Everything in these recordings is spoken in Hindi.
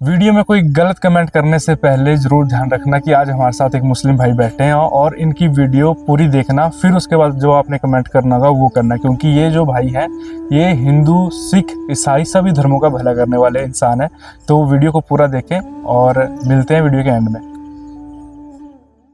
वीडियो में कोई गलत कमेंट करने से पहले ज़रूर ध्यान रखना कि आज हमारे साथ एक मुस्लिम भाई बैठे हैं और इनकी वीडियो पूरी देखना, फिर उसके बाद जो आपने कमेंट करना होगा वो करना, क्योंकि ये जो भाई हैं ये हिंदू, सिख, ईसाई सभी धर्मों का भला करने वाले इंसान हैं। तो वीडियो को पूरा देखें और मिलते हैं वीडियो के एंड में।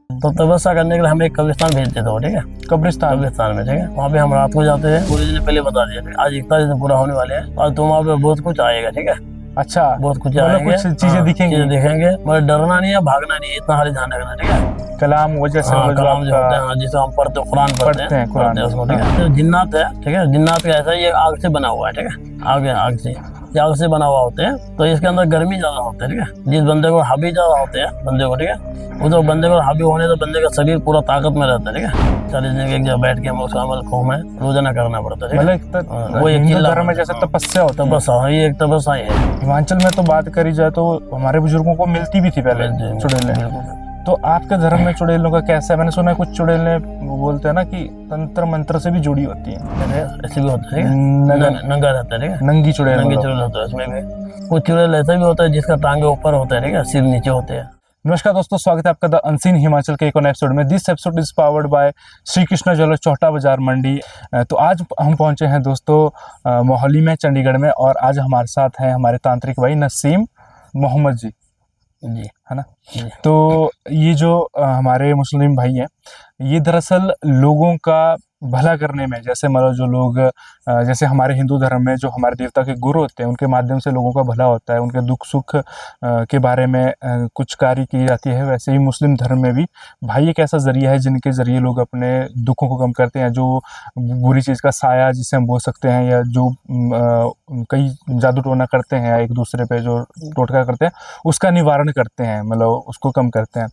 तो तपस्या करने के लिए हमें एक कब्रिस्तान भेज देते हो, ठीक है। कब्रिस्तान में, ठीक है। वहाँ पे हम रात को जाते हैं। गुरु जी ने पहले बता दिया आज 41 दिन पूरा होने वाले हैं और तुम वहाँ पे बहुत कुछ आएगा, ठीक है। अच्छा, बहुत कुछ मतलब आएंगे, कुछ चीजें दिखेंगी, मगर डरना नहीं है, भागना नहीं है, इतना हारी ध्यान रखना, ठीक है। कलाम वो जैसे कलाम जो होते हैं, जिसे हम पढ़ते कुरान पढ़ते हैं उसको, ठीक है। जिन्नात है, ठीक है। जिन्नात का ऐसा ये आग से बना हुआ है, ठीक है। आग से बना हुआ होते हैं, तो इसके अंदर गर्मी ज्यादा होती है, ठीक है। जिस बंदे को हावी ज्यादा होते हैं बंदे को, ठीक है, वो तो बंदे को हावी होने तो बंदे का शरीर पूरा ताकत में रहता है, ठीक है। 40 दिन एक जगह बैठ के हम उसका अमल को हमें रोजाना करना पड़ता है, वो एक हिंदू धर्म में जैसे तपस्या होती है। तपस्या, ये एक तपस्या है। हिमाचल में तो बात करी जाए तो हमारे बुजुर्गों को मिलती भी थी पहले चुड़ैलें। तो आपके धर्म में चुड़ैलों का कैसा है? मैंने सुना है कुछ चुड़ैलें बोलते हैं ना कि तंत्र मंत्र से भी जुड़ी होती हैं। ऐसे भी होता है, नंगा रहता है, नंगी चुड़ैल होता है इसमें भी। कुछ चुड़ैल ऐसा भी होता है जिसका टांगे ऊपर होता है, ठीक है, सिर नीचे होते हैं। नमस्कार दोस्तों, स्वागत है आपका द अनसीन हिमाचल के एक और एपिसोड में। This episode is powered by Shri Krishna jewellers, Chauta Bazaar, Mandi. तो आज हम पहुंचे हैं दोस्तों मोहाली में, चंडीगढ़ में, और आज हमारे साथ हैं हमारे तांत्रिक भाई नसीम मोहम्मद जी, है ना। तो ये जो हमारे मुस्लिम भाई हैं, ये दरअसल लोगों का भला करने में, जैसे मतलब जो लोग जैसे हमारे हिंदू धर्म में जो हमारे देवता के गुरु होते हैं उनके माध्यम से लोगों का भला होता है, उनके दुख सुख के बारे में कुछ कार्य की जाती है, वैसे ही मुस्लिम धर्म में भी भाई एक ऐसा जरिया है जिनके जरिए लोग अपने दुखों को कम करते हैं। जो बुरी चीज़ का साया जिसे हम बोल सकते हैं, या जो कई जादू टोना करते हैं, एक दूसरे पे जो टोटका करते हैं, उसका निवारण करते हैं, मतलब उसको कम करते हैं।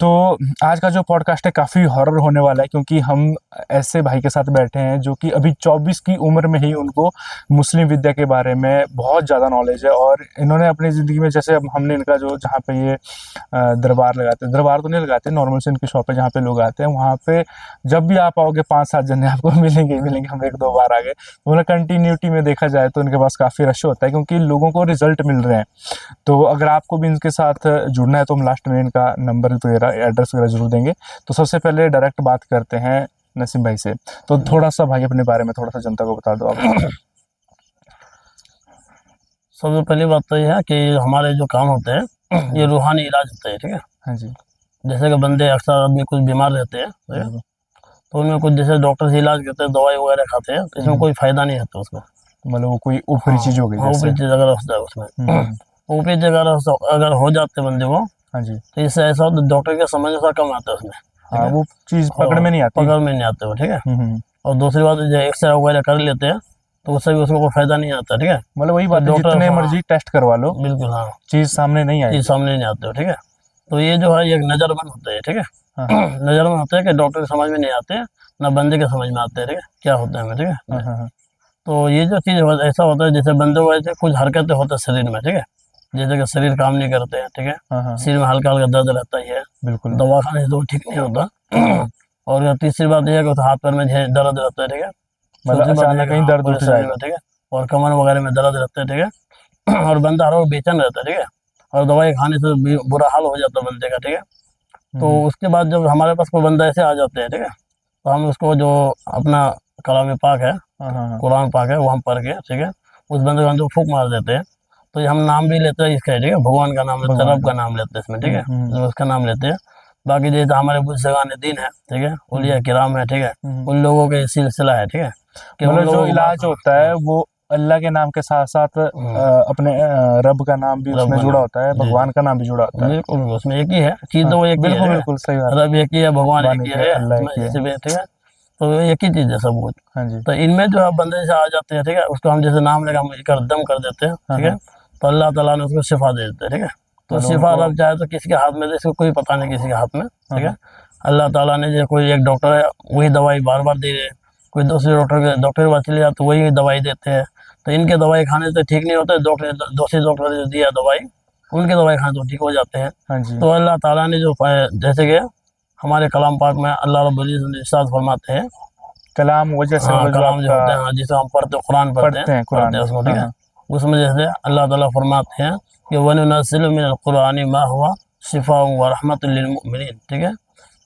तो आज का जो पॉडकास्ट है काफ़ी हॉरर होने वाला है, क्योंकि हम ऐसे भाई के साथ बैठे हैं जो कि अभी 24 की उम्र में ही उनको मुस्लिम विद्या के बारे में बहुत ज़्यादा नॉलेज है, और इन्होंने अपनी ज़िंदगी में, जैसे हमने इनका जो जहाँ पे ये दरबार लगाते हैं, दरबार तो नहीं लगाते, नॉर्मल से इनकी शॉप है जहाँ पे लोग आते हैं, वहाँ पे जब भी आप आओगे 5-7 जने आपको मिलेंगे। हम 1-2 बार आ गए, उन्हें कंटिन्यूटी में देखा जाए तो इनके पास काफ़ी रश होता है, क्योंकि लोगों को रिजल्ट मिल रहे हैं। तो अगर आपको भी इनके साथ जुड़ना है तो हम लास्ट में इनका नंबर वगैरह, एड्रेस वगैरह जरूर देंगे। तो सबसे पहले डायरेक्ट बात करते हैं नसीम भाई से। तो थोड़ा सा भाई अपने बारे में थोड़ा सा जनता को बता दो आप। सबसे पहली बात तो यह है कि हमारे जो काम होते हैं ये रूहानी इलाज होते हैं, ठीक है। हाँ जी। जैसे कि बंदे अक्सर आदमी कुछ बीमार रहते हैं, तो उनमें कुछ जैसे डॉक्टर से इलाज करते हैं, दवाई वगैरह खाते हैं, तो इसमें कोई फायदा नहीं होता उसको। मतलब वो कोई ऊपरी चीज हो गई, ऊपरी चीज अगर होता है उसमें, ऊपरी चीज अगर हो जाते बंदे को, हाँ जी, तो इससे ऐसा होता डॉक्टर के समझ सा कम आता है उसमें। हाँ, वो चीज पकड़ में नहीं आती, वो, ठीक है। और दूसरी बात जो एक्सरे वगैरह कर लेते हैं तो उससे भी उसको कोई फायदा नहीं आता, ठीक है। मतलब वही बात है, जितने मर्जी टेस्ट करवा लो, बिल्कुल, हाँ, चीज सामने नहीं आती, ठीक है। तो ये जो है एक नजरबंद होता है, ठीक है। नजरबंद होता है कि डॉक्टर के समझ में नहीं आते, ना बंदे के समझ में आते हैं, ठीक है, क्या होता है, ठीक है। तो ये जो चीज ऐसा होता है, जैसे बंदे को ऐसे कुछ हरकतें होते हैं शरीर में, ठीक है, जैसे कि शरीर काम नहीं करते हैं, ठीक है, सिर में हल्का हल्का दर्द रहता ही है, बिल्कुल, दवा खाने से तो ठीक नहीं होता। और तीसरी बात यह है कि हाथ पैर में दर्द रहता है, ठीक है, मतलब कहीं दर्द उठ जाएगा, ठीक है, और कमर वगैरह में दर्द रहता है, ठीक है, और बंदा हर वक्त बेचैन रहता है, ठीक है, और दवाई खाने से बुरा हाल हो जाता है बंदे का, ठीक है। तो उसके बाद जब हमारे पास कोई बंदा ऐसे आ जाते हैं, ठीक है, तो हम उसको जो अपना कलाम पाक है, कुरान पाक है, वो हम पढ़ के, ठीक है, उस बंदे को हम जो फूंक मार देते हैं, तो ये हम नाम भी लेते हैं इसका, ठीक है, भगवान का नाम लेते हैं, रब का नाम लेते हैं इसमें, ठीक है, उसका नाम लेते हैं। बाकी जैसे हमारे बुज़ुर्गान दीन है, ठीक है, उलिया किराम है, ठीक है, उन लोगों के सिलसिला है, ठीक है, कि मतलब जो इलाज होता है वो अल्लाह के नाम के साथ साथ अपने रब का नाम भी उसमें जुड़ा होता है, भगवान का नाम भी जुड़ा होता है। बिल्कुल, उसमें एक ही है चीज, तो वो एक ही है, बिल्कुल सही बात, रब एक ही है, भगवान एक ही है, अल्लाह एक ही है, ठीक है, तो एक ही चीज है सब कुछ। हाँ जी। तो इनमें जो है बंदे जैसे आ जाते हैं, ठीक है, उसको हम जैसे नाम लेकर हम दम कर देते हैं, ठीक है, तो अल्लाह ताला ने उसको शिफा दे देते हैं, ठीक है। तो शिफा रब चाहे तो किसी के हाथ में दे, इसको कोई पता नहीं किसी के हाथ में, ठीक है। अल्लाह ताला ने जो कोई एक डॉक्टर है वही दवाई बार बार दे रहे, कोई दूसरे डॉक्टर के पास चले जाते तो वही दवाई देते हैं, तो इनके दवाई खाने से ठीक नहीं होता, दूसरे डॉक्टर ने जो दिया दवाई, उनके दवाई खाने तो ठीक हो जाते हैं। तो अल्लाह ताला ने जो जैसे कि हमारे कलाम पाक में अल्लाह रब्बुल इज्जत इरशाद फरमाते हैं, कलाम वो जैसे कलाम जो होते हैं, जिसे हम पढ़ते कुरान पढ़ते हैं उसको, ठीक है, उसमें जैसे अल्लाह ताला फरमाते हैं कि वनुनज़्ज़िलु मिनल क़ुरआनि मा हुवा शिफ़ाउन व रहमतुल लिल मुमिनीन, ठीक है,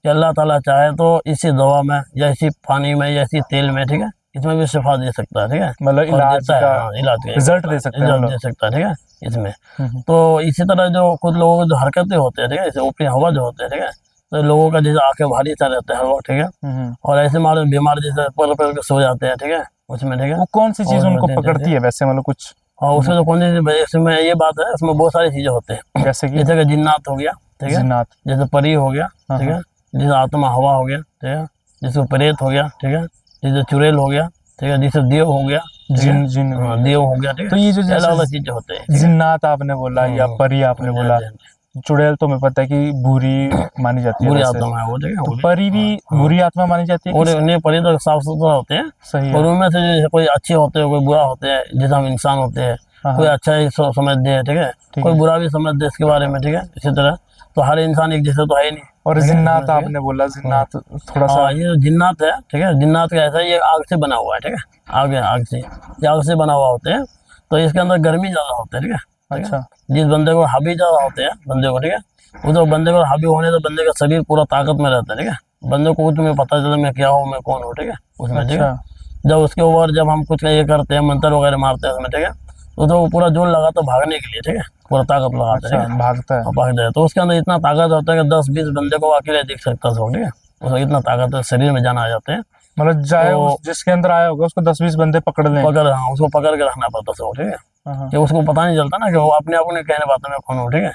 कि अल्लाह ताला चाहे तो इसी दवा में या इसी पानी में या इसी तेल में, ठीक है, इसमें भी शिफा दे सकता है, ठीक है, मतलब और इलाज देता है, का हाँ, इलाज का रिजल्ट दे सकते हैं रिजल्ट मतलब। दे सकता है, ठीक है, इसमें। हम्म, तो इसी तरह जो कुछ लोगों को जो हरकतें होते हैं, ठीक है, जैसे ऊपरी हवा जो होते हैं, ठीक है, तो लोगों का जैसे आंखें भारी सा रहता है हर वक्त, ठीक है, हम्म। और ऐसे मारे बीमार जैसे पल पल के सो जाते हैं, ठीक है, उसमें, ठीक है, वो कौन सी चीज और उनको जैसे पकड़ती है वैसे, मतलब कुछ और उसमें तो कौन सी इसमें ये बात है, इसमें बहुत सारी चीजें होते हैं, जैसे कि जैसे कि जिन्नात हो गया, ठीक है, जिन्नात? जैसे परी हो गया, ठीक है, जैसे आत्मा हवा हो गया, ठीक है, जैसे प्रेत हो गया, ठीक है, जैसे चुड़ैल हो गया, ठीक है, जैसे देव हो गया, ठीक है, जिन जिन भी। हाँ, देव हो गया, ठीक तो है, ये जो अलग अलग जैसे चीजें होते हैं, ठीक है। जिन्नात आपने बोला या परी आपने बोला, हाँ जी, चुड़ैल तो मैं पता है कि बुरी मानी जाती है बुरी वैसे, आत्मा है वो, ठीक है, तो वो भी, परी भी हाँ, बुरी आत्मा मानी जाती है और कि उन्हें परी तो साफ सुथरा होते हैं, सही और है? उनमें से जैसे कोई अच्छे होते हैं, कोई बुरा होते हैं, जैसे हम इंसान होते हैं, हाँ कोई हाँ, अच्छा ही समझते हैं, ठीक है, ठीक कोई है। बुरा भी समझते हैं इसके बारे में, ठीक है, इसी तरह तो हर इंसान एक जैसा तो है ही नहीं, और ठीक है, इसमें, जिन्नात ठीक है। आपने बोला, जिन्नात थोड़ा सा। हाँ, ये जो जिन्नात है, ठीक है, जिन्नात का ऐसा है, ये आग से बना हुआ है, ठीक है, आग से, ये आग से बना हुआ होते हैं, तो इसके अंदर गर्मी ज़्यादा होती है, ठीक है, ठीक है। अच्छा। जिस बंदे को हावी ज़्यादा होते हैं बंदे को, ठीक है, वो तो बंदे को हावी होने तो बंदे का शरीर पूरा ताकत में रहता है, ठीक है, बंदे को कुछ में पता चला मैं क्या हूँ, मैं कौन हूँ, ठीक है, उसमें, ठीक है। अच्छा। जब उसके ऊपर जब हम कुछ ये करते हैं, मंत्र वगैरह मारते हैं उसमें, ठीक है, तो वो पूरा जोर लगाता है भागने के लिए, ठीक है, पूरा ताकत लगाता है, अच्छा, ठीक है, भागता है। और भागता है, तो उसके अंदर इतना ताकत होता है कि 10-20 बंदे को अकेले दिख सकता है सब, ठीक है, उसमें इतना ताकत है, शरीर में जान आ जाते हैं। मतलब जाए तो उस जिसके अंदर आया होगा उसको 10-20 बंदे पकड़ लें। पकड़, हाँ, उसको पकड़ के रखना पड़ता सब, ठीक है, हाँ हाँ, कि उसको पता नहीं चलता ना कि वो अपने आप को नहीं कहने पाता मैं कौन हूँ, ठीक है।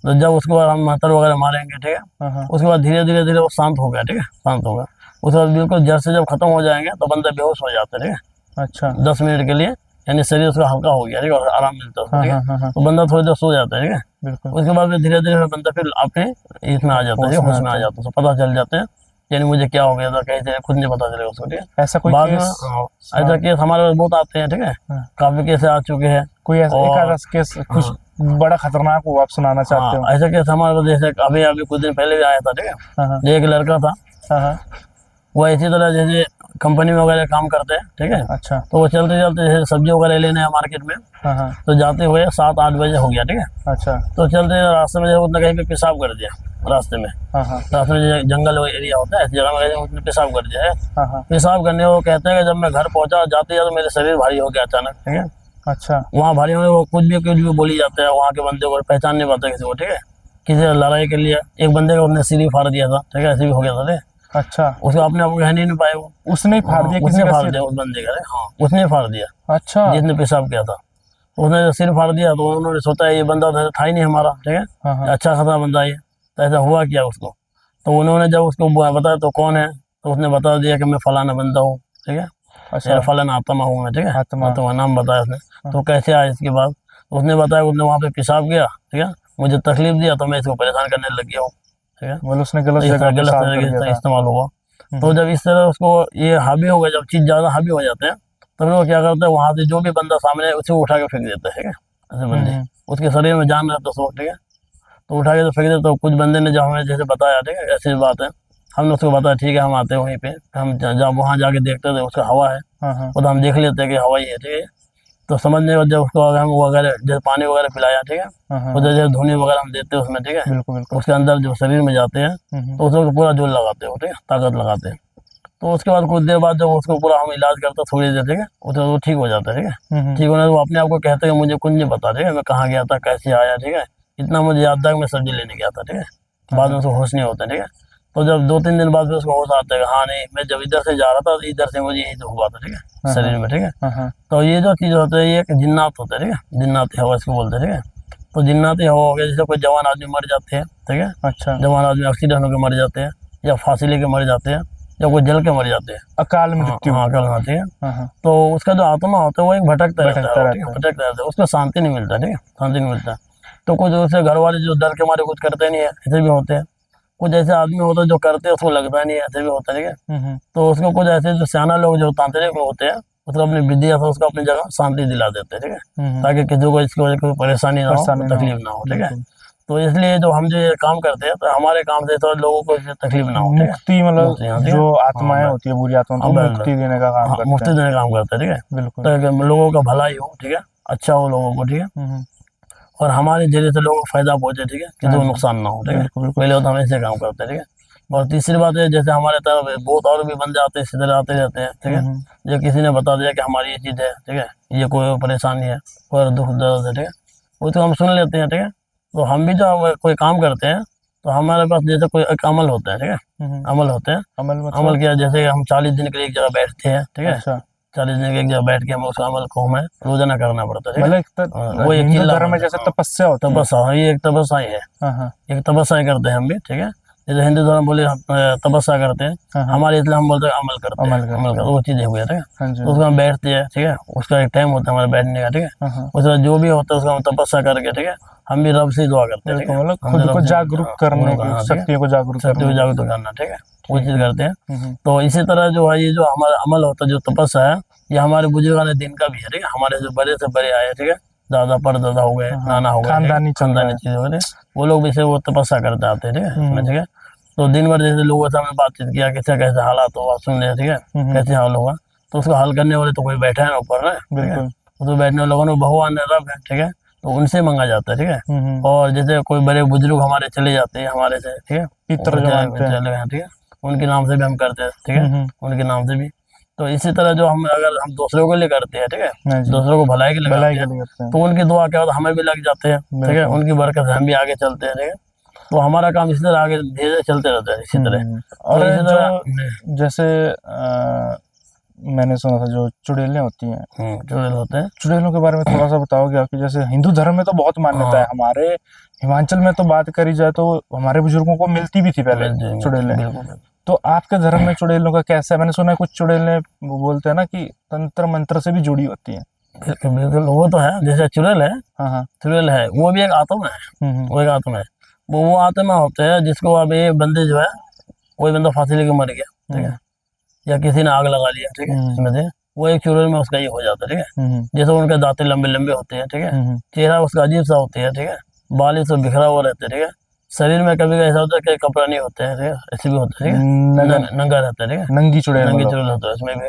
तो जब उसके बाद हम मंत्र वगैरह मारेंगे, ठीक है, हाँ हाँ। उसके बाद धीरे धीरे धीरे वो शांत हो गया, ठीक है, शांत हो गया, उसके बाद बिल्कुल जड़ से जब खत्म हो जाएंगे तो बंदा बेहोश हो जाता है, ठीक है, अच्छा। 10 मिनट के लिए, यानी शरीर उसका हल्का हो गया, ठीक है, और आराम मिलता है उसको, हाँ ठीक है, हाँ हाँ हाँ, तो बंदा थोड़ी देर सो जाता है, ठीक है। बिल्कुल। उसके बाद फिर धीरे धीरे बंदा फिर अपने इसमें आ जाता है, होश में होश में आ आता है। जाता है, उसको पता चल जाते हैं, यानी मुझे क्या हो गया था, कैसे खुद नहीं पता चलेगा उसको, ठीक है। ऐसा कोई बाद में केस? ऐसा केस हमारे पास बहुत आते हैं, ठीक है, हाँ, काफी केस आ चुके हैं। कोई ऐसा एक और आधा केस कुछ बड़ा खतरनाक हो आप सुनाना चाहते हो? हाँ, ऐसा केस हमारे पास जैसे अभी अभी कुछ दिन पहले भी आया था, ठीक है, हाँ हाँ एक लड़का था, हाँ हाँ। वो इसी तरह जैसे कंपनी में वगैरह काम करते हैं, ठीक है, अच्छा। तो वो चलते चलते जैसे सब्जी वगैरह लेने हैं मार्केट में, हाँ हाँ। तो जाते हुए 7-8 बजे हो गया, ठीक है, अच्छा। तो चलते रास्ते में उसने कहीं पे पेशाब कर दिया, रास्ते में, हाँ हाँ रास्ते में जो जंगल एरिया होता है, ऐसी जगह में कहीं उसने पेशाब कर दिया है। हाँ हाँ। पेशाब करने को कहते हैं कि जब मैं घर पहुंचा जाते जाते मेरे शरीर भारी हो गया अचानक, ठीक है, अच्छा। वहाँ भारी होने को कुछ भी बोली जाते हैं, वहाँ के बंदे को पहचान नहीं पाते किसी को, ठीक है, किसी से लड़ाई के लिए एक बंदे को उसने सिर ही फाड़ दिया था, ठीक है, ऐसे भी हो गया था, ठीक है, अच्छा, उसको अपने आप को कहने ही नहीं पाए वो, उसने ही फाड़ दिया किसी उसने का फाड़ सिर? दिया उस बंदे का, हाँ, उसने ही फाड़ दिया अच्छा। जिसने पेशाब किया था, उसने जब सिर फाड़ दिया तो उन्होंने सोचा ये बंदा तो था ही नहीं हमारा, ठीक है, हाँ हाँ। अच्छा खासा बंदा ये, तो ऐसा हुआ क्या उसको, तो उन्होंने जब उसको बताया तो कौन है, तो उसने बता दिया कि मैं फलाना बंदा हूँ, ठीक है, अच्छा। मेरा फलाना आत्मा हूँ मैं, ठीक है, आत्मा। आत्मा नाम बताया उसने। तो कैसे आया इसके बाद, उसने बताया उसने वहाँ पे पेशाब किया, ठीक है, मुझे तकलीफ दिया तो मैं इसको परेशान करने लग गया हूँ, ठीक है, मतलब उसने तो गलत इस जगह तरह गलत पेशाब कर तरीके दिया से था। इस्तेमाल हुआ। तो जब इस तरह उसको ये हावी हो गया, जब चीज़ ज़्यादा हावी हो जाते हैं तब लोग क्या करते हैं, वहाँ से जो भी बंदा सामने है उसे उठा के फेंक देते हैं, ठीक है, ऐसे बंदे हम्म। उसके शरीर में जान रहता सो, ठीक है, तो उठा के तो फेंक देते। तो कुछ बंदे ने जब हमें जैसे बताया, ठीक है, ऐसी बात है, हमने उसको बताया ठीक है हम आते हैं वहीं पे, हम जब वहाँ जाके देखते थे उसका हवा है, हाँ हाँ वो तो हम देख लेते हैं कि हवा ही है, ठीक है, तो समझने के बाद जब उसको अगर हम वगैरह जैसे पानी वगैरह पिलाया, ठीक है, हाँ हाँ। तो जैसे धुनी वगैरह हम देते हैं उसमें, ठीक है, बिल्कुल बिल्कुल। उसके अंदर जब शरीर में जाते हैं हम्म। तो उसको पूरा जोर लगाते हो, ठीक है, ताकत लगाते हैं। तो उसके बाद कुछ देर बाद जब उसको पूरा हम इलाज करते हैं थोड़ी देर, ठीक है, उसको वो ठीक हो जाता है, ठीक है, ठीक होने तो वो अपने आप को कहते हैं कि मुझे कुछ नहीं पता, ठीक है, मैं कहाँ गया था कैसे आया, ठीक है, इतना मुझे याद था कि मैं सब्जी लेने गया था, ठीक है, बाद में उसको होश नहीं होता, ठीक है, तो जब 2-3 दिन बाद फिर उसको होश आता है कि हाँ नहीं मैं जब इधर से जा रहा था तो इधर से मुझे यही तो हुआ था, ठीक है, शरीर में, ठीक है। हाँ हाँ। तो ये जो चीज़ होता है ये एक जिन्नात होता है, ठीक है, जिन्नाती हवा इसको बोलते हैं, ठीक है, तो जिन्नाती हवा हो गया, जैसे कोई जवान आदमी मर जाते हैं, ठीक है, अच्छा। जवान आदमी एक्सीडेंट होकर मर जाते हैं या फांसी लेके मर जाते हैं या कोई जल के मर जाते हैं, अकाल मृत्यु। हाँ अकल आती है, हाँ हाँ। तो उसका जो आत्मा होता है वो एक भटकता रहता भटकता है, रहता ठीक है, है। भटकता रहता है, उसको शांति नहीं मिलता, ठीक है, शांति नहीं मिलता। तो कुछ उससे घर वाले जो डर के मारे कुछ करते नहीं है, ऐसे भी होते हैं, कुछ ऐसे आदमी होते हैं जो करते हैं उसको लगता नहीं है, ऐसे भी होता है, ठीक है। तो उसको कुछ ऐसे जो सियाना लोग जो तांत्रिक लोग होते हैं उसको अपनी विद्या से उसको अपनी जगह शांति दिला देते हैं, ठीक है, ताकि किसी को इसकी वजह से कोई परेशानी ना हो, कोई तकलीफ ना हो, ठीक है। तो इसलिए जो हम जो ये काम करते हैं तो हमारे काम से तो लोगों को इससे तकलीफ ना हो, ठीक है, मुक्ति मतलब मुक्ति, हाँ, ठीक है, जो हाँ, आत्माएं बस, होती है बुरी आत्मा हाँ, को बस, मुक्ति बस, देने का काम हाँ, करते मुफ्ती हैं। देने का काम करते हैं, ठीक है, बिल्कुल। ताकि लोगों का भलाई हो, ठीक है, अच्छा हो लोगों को, ठीक है। और हमारे जरिए से लोगों को फायदा पहुंचे, ठीक है, किसी को नुकसान ना हो, ठीक है। बिल्कुल बिल्कुल। पहले तो हम ऐसे काम करते हैं, ठीक है। और तीसरी बात है, जैसे हमारे तरफ बहुत और भी बंदे आते हैं, इसी तरह आते रहते हैं, ठीक है। जो किसी ने बता दिया कि हमारी ये चीज़ है, ठीक है, ये कोई परेशानी है, कोई दुख दर्द है, ठीक है, वो तो हम सुन लेते हैं, ठीक है। तो हम भी जो कोई काम करते हैं तो हमारे पास जैसे कोई एक अमल होता है, ठीक है, अमल होते हैं। अमल मतलब? अमल क्या, जैसे हम 40 दिन के लिए एक जगह बैठते हैं, ठीक है। अच्छा, 40 दिन के एक जगह बैठ के हम उस अमल को हमें रोजाना करना पड़ता है, ठीक है। मतलब वो एक हिंदू चिल्ला धर्म में होता है, जैसे हाँ, तपस्या होती है। तपस्या, हाँ, ये एक तपस्या ही है। हाँ हाँ एक तपस्या करते हैं हम भी, ठीक है। जैसे हिंदू धर्म बोले हम तपस्या करते हैं, हाँ हाँ, हमारे इसलिए हम बोलते हैं अमल करते हैं, अमल करते अमल करते, वो चीज़ हो गया, ठीक है। हाँ जी तो उसका हम बैठते हैं, ठीक है, उसका एक टाइम होता है हमारे बैठने का, ठीक है। हाँ हाँ। उसका जो भी होता है उसका हम तपस्या करके, ठीक है, हम भी रब से दुआ करते हैं, ठीक है। मतलब हम खुद भी को रब से- जागरूक हाँ, करने हाँ, की, ठीक है, शक्तियों को जागरूक शक्ति को करने जागरूक करना, ठीक है, वो चीज़ करते हैं। की। तो इसी तरह जो है ये जो हमारा अमल होता है, जो तपस्या है, ये हमारे बुजुर्गान दिन का भी है, ठीक है। हमारे जो बड़े से बड़े आए, ठीक है, दादा परदादा हो गए, हाँ, नाना हो गए, खानदानी चल रहा खानदानी है। चीज़ हो गए, वो लोग भी से वो तपस्या करते आते हैं, ठीक है, इसमें, ठीक है। तो दिन भर जैसे लोगों से हमने बातचीत किया, कैसे कैसे हालात होगा सुन लिया, ठीक है, कैसे हाल होगा, तो उसको हल करने वाले तो कोई बैठा है ना ऊपर ना, ठीक है। बिल्कुल। तो बैठने वाले लोगों ने भगवान है, रब है, ठीक है, तो उनसे मांगा जाता है, ठीक है। और जैसे कोई बड़े बुजुर्ग हमारे चले जाते हैं हमारे से, ठीक है, पितर जो मानते हैं। चले गए, ठीक है, उनके नाम से भी हम करते हैं, ठीक है, उनके नाम से भी। तो इसी तरह जो हम अगर हम दूसरों के लिए करते हैं, ठीक है, हाँ जी, दूसरों को भलाई के लिए भलाई करते के हैं, लिए करते हैं। तो उनकी दुआ क्या होता है हमें भी लग जाते हैं, ठीक है, बिल्कुल। उनकी बरकत से हम भी आगे चलते हैं, ठीक है। तो हमारा काम इसी तरह आगे धीरे धीरे चलते रहता है इसी तरह। और तो इसी जो तरह जैसे मैंने सुना था जो चुड़ैलें होती हैं, चुड़ैल होते हैं। चुड़ैलों के बारे में थोड़ा सा बताओगे आप? कि जैसे हिंदू धर्म में तो बहुत मान्यता है, हाँ। हमारे हिमाचल में तो बात करी जाए तो हमारे बुजुर्गों को मिलती भी थी पहले चुड़ैलें। बिल्कुल तो आपके धर्म में चुड़ैलों का कैसा है? मैंने सुना है कुछ चुड़ैलें वो बोलते हैं ना कि तंत्र मंत्र से भी जुड़ी होती हैं। बिल्कुल बिल्कुल, वो तो है, जैसे चुड़ैल है, हाँ हाँ। चुड़ैल है, वो भी एक आत्मा है, वो एक आत्मा है। वो आत्मा होते हैं जिसको अब ये बंदे जो है, कोई बंदा फांसी लेके मर गया, ठीक है, या किसी ने आग लगा लिया, ठीक है, इसमें से वो एक चुड़ैल में उसका ये हो जाता है, ठीक है। जैसे उनके दांतें लंबे लंबे होते हैं, ठीक है, चेहरा उसका अजीब सा होता है, ठीक है, बाल सब बिखरा हुआ रहता है, ठीक है, शरीर में कभी ऐसा होता है कि कपड़ा नहीं होता है, ठीक है, ऐसे भी होता है, ठीक है, नंगा रहता है, ठीक है, नंगी चुड़ैल नंगी मतलब। चुड़ैल होता है इसमें भी।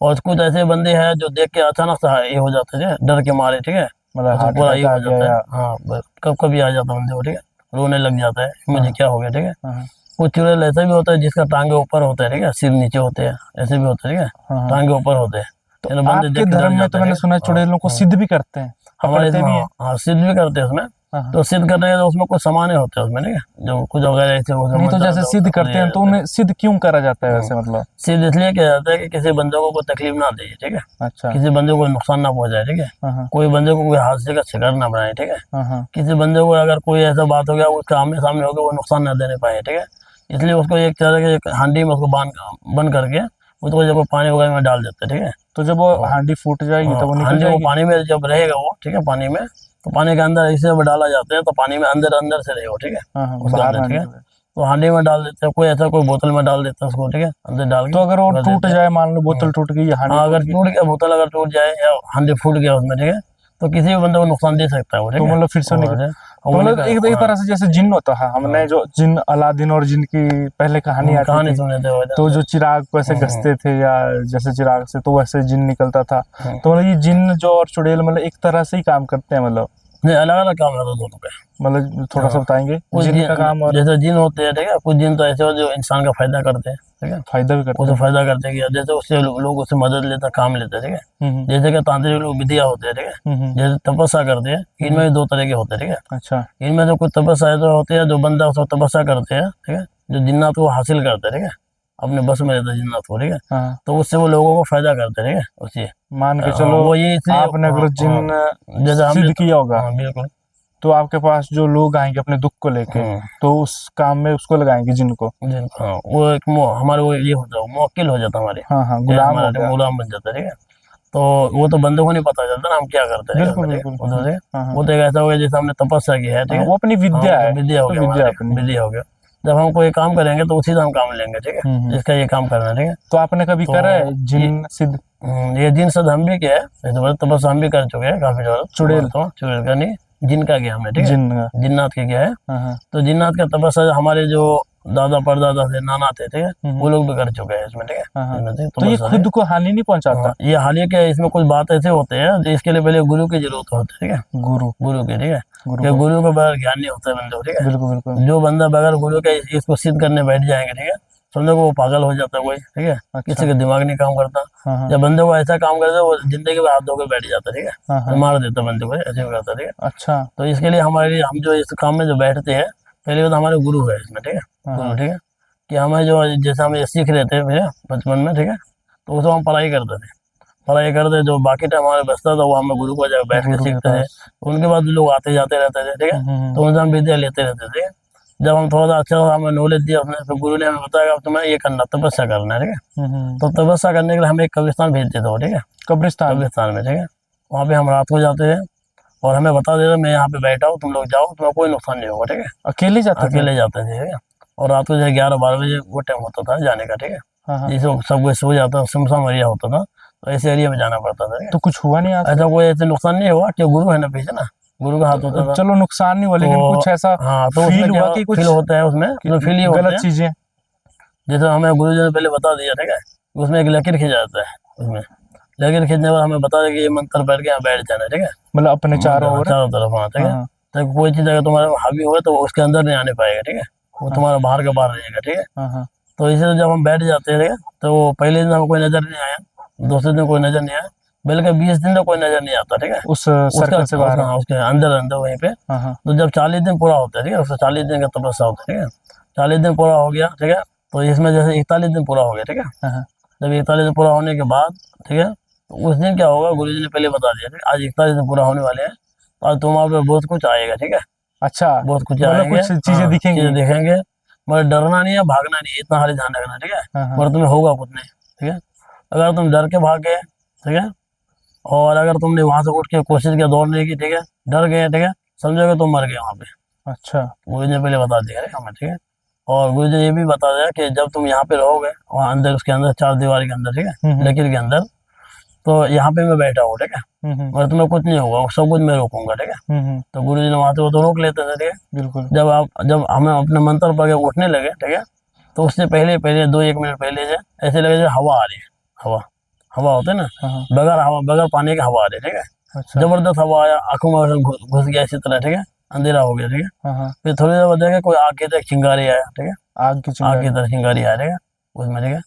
और कुछ ऐसे बंदे हैं जो देख के अचानक से ये हो जाते हैं, ठीक है, डर के मारे, ठीक है, मतलब तो हार्ट पूरा ये अटैक आ हो जाता गया है, या हाँ, कब कभी आ जाता है बंदे को, ठीक है, रोने लग जाता है मुझे क्या हो गया, ठीक है। हाँ कुछ चुड़ैल ऐसा भी होता है जिसका टांगे ऊपर होता है, ठीक है, सिर नीचे होते हैं, ऐसे भी होता है, ठीक है, हाँ। टांगे ऊपर होते हैं। तो यानी बंदे आपके देख के डर धर्म में जाते तो हैं, मैंने ठीक सुना है है। चुड़ैलों को सिद्ध भी करते हैं, हमारे पकड़ते इसमें भी हैं। हाँ सिद्ध भी करते हैं उसमें। हाँ। तो सिद्ध करने के तो उसमें कुछ सामान होते हैं उसमें, ठीक है, जो कुछ वगैरह ऐसे हो नहीं तो जैसे सिद्ध करते हैं तो उन्हें सिद्ध क्यों करा जाता है वैसे? मतलब सिद्ध इसलिए किया जाता है कि किसी बंदे को कोई तकलीफ ना दे, ठीक है, अच्छा। किसी बंदे को कोई नुकसान ना पहुंचाए, ठीक है, हाँ हाँ कोई बंदे को कोई हादसे का शिकार ना बनाए, ठीक है, हाँ हाँ। किसी बंदे को अगर कोई ऐसा बात हो गया उसका आमने सामने हो गया वो नुकसान ना देने पाए, ठीक है, इसलिए उसको एक तरह के एक हांडी में उसको बंद करके उसको जब पानी वगैरह में डाल देते हैं, ठीक है। तो जब वो हांडी फूट जाएगी तो वो निकल हांडी वो जाएगी? पानी में जब रहेगा वो, ठीक है, पानी में, तो पानी के अंदर ऐसे जब डाला जाता है तो पानी में अंदर अंदर से रहेगा, ठीक है, हाँ हाँ, उसके बाहर अंदर, ना ठीक है। निकले। तो हांडी में डाल देते हैं, कोई ऐसा कोई बोतल में डाल देता है उसको, ठीक है, अंदर डाल के तो अगर वो रख टूट देते हैं। जाए, मान लो बोतल टूट गई या हांडी हाँ, अगर टूट गई, टूट गया बोतल, अगर टूट जाए या हांडी फूट गया उसमें, ठीक है, तो किसी भी बंदे को नुकसान दे सकता है वो, ठीक तो है। मतलब फिर से और निकल। वो मतलब निकल- एक हाँ, तरह से जैसे जिन्न होता है, हमने जो जिन अलादीन और जिन की पहले कहानी आती कहानी थी, सुने थे वो, तो जो चिराग को ऐसे घसते थे या जैसे चिराग से तो वैसे जिन निकलता था। तो मतलब ये जिन जो और चुड़ैल मतलब एक तरह से ही काम करते हैं, मतलब नहीं अलग अलग काम है दोनों का। मतलब थोड़ा सा बताएंगे कुछ जिन का काम और जैसे जिन होते हैं, ठीक है, कुछ जिन तो ऐसे होते हैं जो इंसान का फायदा करते हैं, ठीक है, फायदा भी करते उसे हैं। फायदा करते हैं कि जैसे उससे लोग उससे मदद लेते हैं, काम लेते हैं, ठीक है। जैसे कि तांत्रिक लोग विद्या होते हैं, ठीक है, जैसे तपस्या करते हैं, इनमें भी दो तरह के होते हैं, ठीक है। अच्छा। इनमें से कुछ तपस्या ऐसे होते हैं जो बंदा उसको तपस्या करते हैं, ठीक है, जो जिन्नात को हासिल करते हैं, ठीक है, अपने बस में रहता है जिन्नात को, ठीक है, हाँ, तो उससे वो लोगों को फायदा करते हैं, ठीक है, उससे मान के हाँ, चलो वो ये इसलिए आपने अगर जिन जैसे हमने सिद्ध किया होगा हाँ बिल्कुल, तो आपके पास जो लोग आएंगे अपने दुख को लेके तो उस काम में उसको लगाएंगे जिन को। हाँ, वो एक हमारे वो ये होता है, मुवक्किल हो जाता है हमारे, हाँ हाँ, ये गुलाम हो हमारा गया। गुलाम बन जाता है, ठीक है। तो वो तो बंदे को नहीं पता चलता ना हम क्या करते हैं, बिल्कुल ठीक है, बिल्कुल। उधर से हाँ हाँ वो तो एक ऐसा हो गया जैसे हमने तपस्या की है, ठीक हाँ, है, वो अपनी विद्या हाँ, है। विद्या हो तो गया विद्या हमारी, अपनी। विद्या हो गया। जब हम कोई काम करेंगे तो उसी से हम काम लेंगे, ठीक है, जिसका ये काम करना है, ठीक है। तो आपने कभी तो करा है जिन सिद्ध? ये जिन सद हम भी किया है, तपस्या हम भी कर चुके हैं काफी ज्यादा। चुड़ैल? तो चुड़ैल का नहीं, जिन का किया हमने, ठीक है, जिन का। जिन्नात के किया है। हाँ हाँ तो जिन्नात का तपस्या हमारे जो दादा परदादा थे, नाना थे, ठीक है, वो लोग भी कर चुके हैं इसमें, ठीक है। हाँ, हाँ। इसमें से तो ये तपस्या खुद को हानि नहीं पहुंचाता? हाँ, ये हालिया क्या है, इसमें कुछ बात ऐसे होते हैं, तो इसके लिए पहले गुरु की जरूरत होती है, ठीक है, गुरु गुरु की, ठीक है, गुरु कि को गुरु के बगैर ज्ञान नहीं होता है बंदे को, ठीक है। बिल्कुल बिल्कुल। जो बंदा बगैर गुरु के इसको सिद्ध करने बैठ जाएंगे, ठीक है, समझो वो पागल हो जाता है कोई, ठीक है, अच्छा। किसी का दिमाग नहीं काम करता। हाँ हाँ जब बंदे को ऐसा काम करता है, वो जिंदगी में हाथ धो के बैठ जाता है, ठीक है, हाँ तो हाँ। मार देता बंदे को, ऐसे हो जाता है, ठीक है। अच्छा। तो इसके लिए हमारे लिए हम जो इस काम में जो बैठते हैं, पहले तो हमारे गुरु है इसमें, ठीक है, हाँ गुरु, हाँ ठीक है, कि हमें जो जैसे हम ये सीख रहे थे भैया बचपन में, ठीक है, तो उस हम पढ़ाई करते थे, पढ़ाई करते, जो बाकी टाइम हमारे बचता था वो हमें गुरु को जगह बैठ के गुरु के सीखते थे। पास। उनके बाद लोग आते जाते रहते थे, ठीक है, तो उनसे हम विद्या लेते रहते थे। जब हम थोड़ा सा अच्छा हमें नॉलेज दिया उसने, फिर गुरु ने हमें बताया अब तुम्हें ये करना, तपस्या करना है, ठीक है। तो तपस्या करने के लिए हमें एक कब्रिस्तान भेज देते हो, ठीक है, कब्रिस्तान। कब्रिस्तान में, ठीक है, वहाँ पे हम रात को जाते हैं और हमें बता देते मैं यहाँ पे बैठा हूँ, तुम लोग जाओ, तुम्हें कोई नुकसान नहीं होगा, ठीक है। अकेले जाते थे? अकेले जाते थे, ठीक है, और रात को जैसे 11-12 बजे वो टाइम होता था जाने का, ठीक है, हाँ हाँ। जिसे सब कोई सो जाता, सुनसान एरिया होता था, तो ऐसे एरिया में जाना पड़ता था, ठीक है। तो कुछ हुआ नहीं आज? ऐसा कोई ऐसे नुकसान नहीं हुआ कि गुरु है ना पीछे ना, गुरु का हाथ होता था। चलो नुकसान नहीं हुआ, लेकिन तो कुछ ऐसा हाँ, तो फील उसमें क्या हुआ कि कुछ फील होता है, उसमें फील ही होता गलत है। चीजें? जैसे हमें गुरु जी ने पहले बता दिया, ठीक है, उसमें एक लकीर खींच जाता है, उसमें लकीर खींचने के बाद हमें बता दिया कि ये मंत्र पढ़ के यहाँ बैठ जाना है, ठीक है, मतलब अपने चारों ओर? चारों तरफ, हाँ, ठीक है। हाँ तो कोई चीज अगर तुम्हारे हावी हो तो उसके अंदर नहीं आने पाएगा, ठीक है, वो तुम्हारा बाहर के बाहर रहेगा, ठीक है। हाँ हाँ तो इसे जब हम बैठ जाते हैं, ठीक है, तो वो पहले दिन हमें कोई नजर नहीं आया, दूसरे दिन कोई नजर नहीं आया, बल्कि 20 दिन तक कोई नजर नहीं आता, ठीक है, उस सर्कल से बाहर? हाँ, उसके अंदर अंदर वहीं पे। हाँ हाँ तो जब 40 दिन पूरा होता है, ठीक है, उससे 40 दिन का तपस्या होता है, ठीक है, 40 दिन पूरा हो गया, ठीक है, तो इसमें जैसे 41 दिन पूरा हो गया, ठीक है, हाँ हाँ। जब 41 दिन पूरा होने के बाद, ठीक है, तो उस दिन क्या होगा, गुरु जी ने पहले बता दिया, ठीक है, आज 41 दिन पूरा होने वाले हैं, तो आज तुम्हारे पे बहुत कुछ आएगा, ठीक है, अच्छा, बहुत कुछ मतलब आएंगे, कुछ चीजें हाँ, दिखेंगी? चीजें दिखेंगे, मगर डरना नहीं है, भागना नहीं है, इतना खाली ध्यान रखना, ठीक है, हाँ हाँ मगर तुम्हें होगा कुछ नहीं, ठीक है। अगर तुम डर के भाग गए, ठीक है, और अगर तुमने वहां से उठ के कोशिश किया दौड़ने की, ठीक है, डर गए, ठीक है, समझोगे तुम मर गए वहां पे, अच्छा। गुरु जी ने पहले बता दिया है हमें, ठीक है। और गुरु जी ने ये भी बता दिया कि जब तुम यहाँ पे रहोगे, वहाँ अंदर उसके अंदर चार दीवार के अंदर, ठीक है, लकीर के अंदर, तो यहाँ पे मैं बैठा हूँ, ठीक है, मगर तुम्हें कुछ नहीं होगा, सब कुछ मैं रोकूंगा, ठीक है। तो गुरु जी ने वहां से वो तो रोक लेते थे, ठीक है। बिल्कुल। जब हमें अपने मंत्र पढ़ के उठने लगे, ठीक है, तो उससे पहले पहले 2-1 मिनट पहले से ऐसे लगे जैसे हवा आ रही है, हवा हवा होते है ना, हाँ हाँ बगैर हवा बगैर पानी की हवा आ रही है, ठीक है, अच्छा। जबरदस्त हवा आया, आंखों में घुस गया इसी तरह, ठीक है, अंधेरा हो गया, ठीक है। हाँ हाँ। फिर थोड़ी देर बाद देखा कोई आग की तरह चिंगारी आया, ठीक है, आग की आग चिंगारी? की तरह चिंगारी आ रही है उसमें, ठीक है।